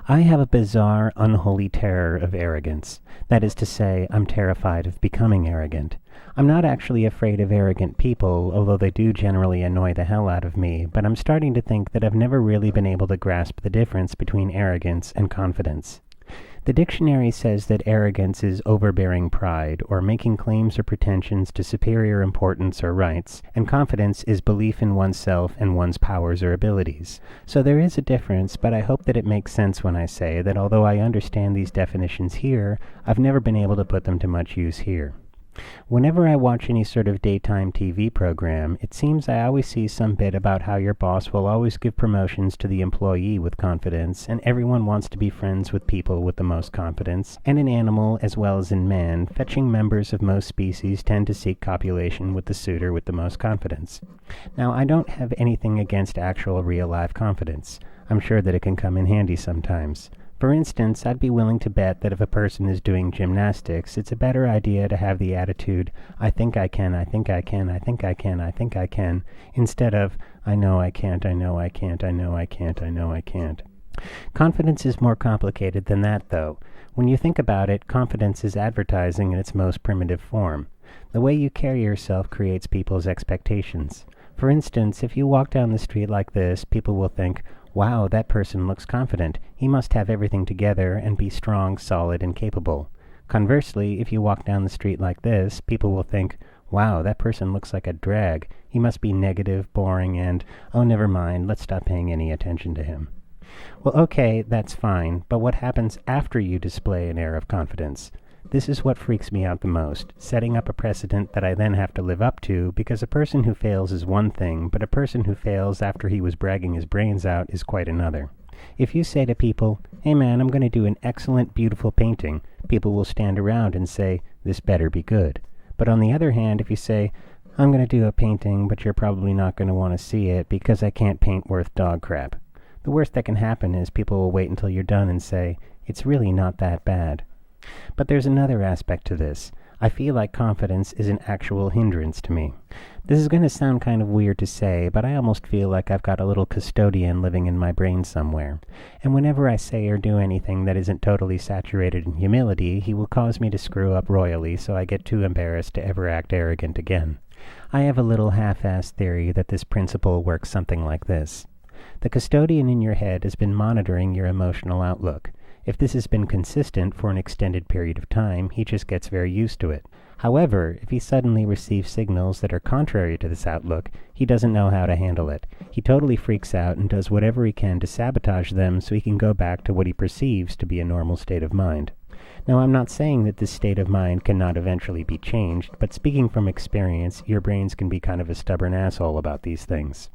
I have a bizarre, unholy terror of arrogance. That is to say, I'm terrified of becoming arrogant. I'm not actually afraid of arrogant people, although they do generally annoy the hell out of me, but I'm starting to think that I've never really been able to grasp the difference between arrogance and confidence. The dictionary says that arrogance is overbearing pride, or making claims or pretensions to superior importance or rights, and confidence is belief in oneself and one's powers or abilities. So there is a difference, but I hope that it makes sense when I say that although I understand these definitions here, I've never been able to put them to much use here. Whenever I watch any sort of daytime TV program, it seems I always see some bit about how your boss will always give promotions to the employee with confidence, and everyone wants to be friends with people with the most confidence, and in animal as well as in man, fetching members of most species tend to seek copulation with the suitor with the most confidence. Now, I don't have anything against actual real-life confidence. I'm sure that it can come in handy sometimes. For instance, I'd be willing to bet that if a person is doing gymnastics, it's a better idea to have the attitude, I think I can, I think I can, I think I can, I think I can, instead of, I know I can't, I know I can't, I know I can't, I know I can't. Confidence is more complicated than that, though. When you think about it, confidence is advertising in its most primitive form. The way you carry yourself creates people's expectations. For instance, if you walk down the street like this, people will think, wow, that person looks confident. He must have everything together and be strong, solid, and capable. Conversely, if you walk down the street like this, people will think, wow, that person looks like a drag. He must be negative, boring, and, oh, never mind, let's stop paying any attention to him. Well, okay, that's fine, but what happens after you display an air of confidence? This is what freaks me out the most, setting up a precedent that I then have to live up to, because a person who fails is one thing, but a person who fails after he was bragging his brains out is quite another. If you say to people, hey man, I'm going to do an excellent, beautiful painting, people will stand around and say, this better be good. But on the other hand, if you say, I'm going to do a painting, but you're probably not going to want to see it because I can't paint worth dog crap. The worst that can happen is people will wait until you're done and say, it's really not that bad. But there's another aspect to this. I feel like confidence is an actual hindrance to me. This is going to sound kind of weird to say, but I almost feel like I've got a little custodian living in my brain somewhere. And whenever I say or do anything that isn't totally saturated in humility, he will cause me to screw up royally, so I get too embarrassed to ever act arrogant again. I have a little half-assed theory that this principle works something like this. The custodian in your head has been monitoring your emotional outlook. If this has been consistent for an extended period of time, he just gets very used to it. However, if he suddenly receives signals that are contrary to this outlook, he doesn't know how to handle it. He totally freaks out and does whatever he can to sabotage them so he can go back to what he perceives to be a normal state of mind. Now, I'm not saying that this state of mind cannot eventually be changed, but speaking from experience, your brains can be kind of a stubborn asshole about these things.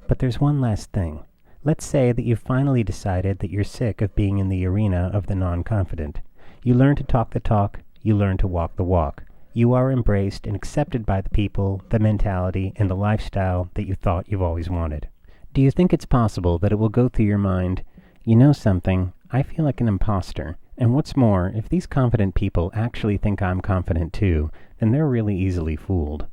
But there's one last thing. Let's say that you've finally decided that you're sick of being in the arena of the non-confident. You learn to talk the talk, you learn to walk the walk. You are embraced and accepted by the people, the mentality, and the lifestyle that you thought you've always wanted. Do you think it's possible that it will go through your mind, you know something, I feel like an imposter, and what's more, if these confident people actually think I'm confident too, then they're really easily fooled.